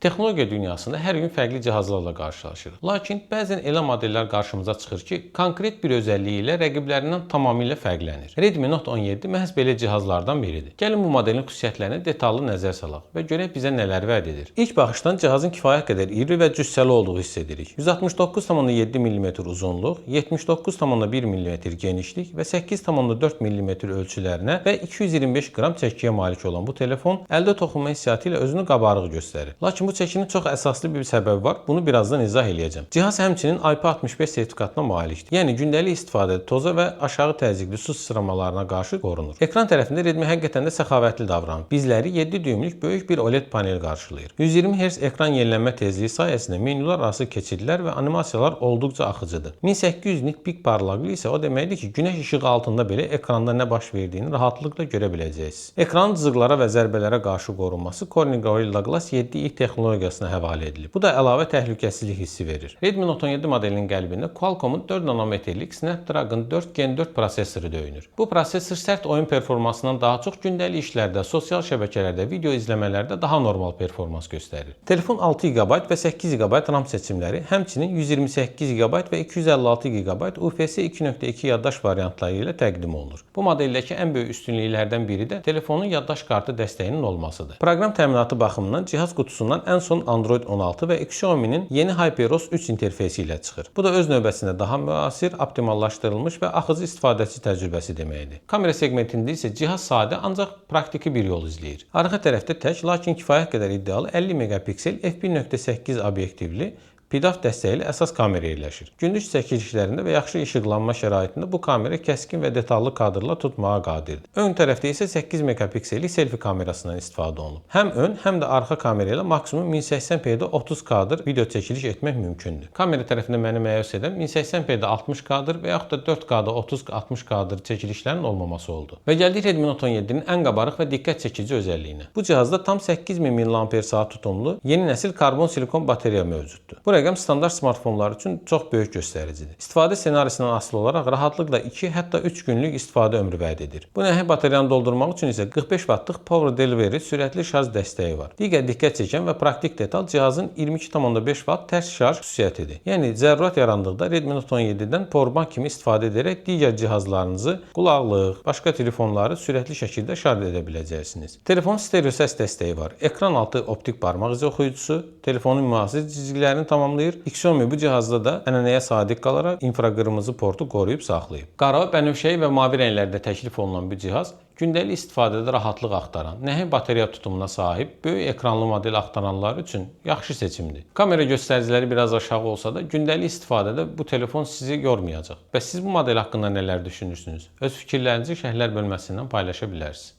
Texnologiya dünyasında hər gün fərqli cihazlarla qarşılaşırıq. Lakin bəzən elə modellər qarşımıza çıxır ki, konkret bir özəlliyi ilə rəqiblərindən tamamilə fərqlənir. Redmi Note 17 məhz belə cihazlardan biridir. Gəlin bu modelin xüsusiyyətlərinə detallı nəzər salaq və görək bizə nələr vəd edir. İlk baxışdan cihazın kifayət qədər iri və cüssəli olduğu hiss edirik. 169,7 mm uzunluq, 79,1 mm genişlik və 8,4 mm ölçülərinə və 225 qram çəkiyə malik olan bu telefon əldə toxunma hissiyatı ilə özünü qabarıq göstərir. Lakin bu çəkinin çox əsaslı bir səbəbi var. Bunu birazdan izah eləyəcəm. Cihaz həmçinin IP65 sertifikatına malikdir. Yəni gündəlik istifadədə toza və aşağı təzyiqli su sıçramalarına qarşı qorunur. Ekran tərəfində Redmi həqiqətən də səxavətli davranır. Bizləri 7 düymlük böyük bir OLED panel qarşılayır. 120 Hz ekran yenilənmə tezliyi sayəsində menyular arası keçidlər və animasiyalar olduqca axıcıdır. 1800 nit pik parlaqlığı isə o deməkdir ki, günəş işığı altında belə ekranda nə baş verdiyini rahatlıqla görə biləcəksiniz. Ekranın cızıqlara və zərbələrə qarşı qorunması Corning Gorilla Glass 7i texnologiyasına həvalə edilir. Bu da əlavə təhlükəsizlik hissi verir. Redmi Note 17 modelinin qəlbində Qualcomm-un 4 nanometrlik Snapdragon 4 Gen 4 prosesoru döyünür. Bu prosesor sərt oyun performansından daha çox gündəlik işlərdə, sosial şəbəkələrdə, video izləmələrdə daha normal performans göstərir. Telefon 6 GB və 8 GB RAM seçimləri, həmçinin 128 GB və 256 GB UFS 2.2 yaddaş variantları ilə təqdim olunur. Bu modeldəki ən böyük üstünlüklərdən biri də telefonun yaddaş kartı dəstəyinin olmasıdır. Proqram təminatı baxımından cihaz qutusundan ən son Android 16 və Xiaomi-nin yeni HyperOS 3 interfeysi ilə çıxır. Bu da öz növbəsində daha müasir, optimallaşdırılmış və axıcı istifadəçi təcrübəsi deməkdir. Kamera segmentində isə cihaz sadə, ancaq praktiki bir yol izləyir. Arxa tərəfdə tək, lakin kifayət qədər iddialı 50 megapiksel f1.8 obyektivli PDAF dəstəkli əsas kamera yerləşir. Gündüz çəkilişlərində və yaxşı işıqlanma şəraitində bu kamera kəskin və detallı kadrlar tutmağa qadirdir. Ön tərəfdə isə 8 megapiksellik selfie kamerasından istifadə olunub. Həm ön, həm də arxa kamera ilə maksimum 1080p-də 30 kadr video çəkiliş etmək mümkündür. Kamera tərəfində məni məyus edən 1080p-də 60 kadr və yaxud da 4K-da 30-60 kadr çəkilişlərin olmaması oldu. Və gəldik Redmi Note 17-nin ən qabarıq və diqqət çəkici özəlliyinə. Bu cihazda tam 8000 mAh tutumlu yeni nəsil karbon silikon batareya mövcuddur. Bu rəqəm standart smartfonlar üçün çox böyük göstəricidir. İstifadə ssenarisindən asılı olaraq rahatlıqla 2, hətta 3 günlük istifadə ömrü vəd edir. Bu nəhəng batareyanı doldurmaq üçün isə 45 W'lıq Power Delivery sürətli şarj dəstəyi var. Digər diqqət çəkən və praktik detal cihazın 22,5 Watt tərs şarj xüsusiyyətidir. Yəni zərurət yarandıqda Redmi Note 17-dən powerbank kimi istifadə edərək digər cihazlarınızı, qulaqlıq, başqa telefonları sürətli şəkildə şarj edə biləcəksiniz. Telefonun stereo səs dəstəyi var. Ekran altı optik barmaq izi oxuyucusu telefonun müasir cizgilərini tamamlayır. Xiaomi bu cihazda da ənənəyə sadiq qalaraq infraqırmızı portu qoruyub saxlayıb. Qara, bənövşəyi və mavi rənglərdə təklif olunan bu cihaz gündəlik istifadədə rahatlıq axtaran, nəhəng batareya tutumuna sahib, böyük ekranlı model axtaranlar üçün yaxşı seçimdir. Kamera göstəriciləri biraz aşağı olsa da gündəlik istifadədə bu telefon sizi yormayacaq. Bəs siz bu model haqqında nələr düşünürsünüz? Öz fikirlərinizi şərhlər bölməsindən paylaşa bilərsiniz.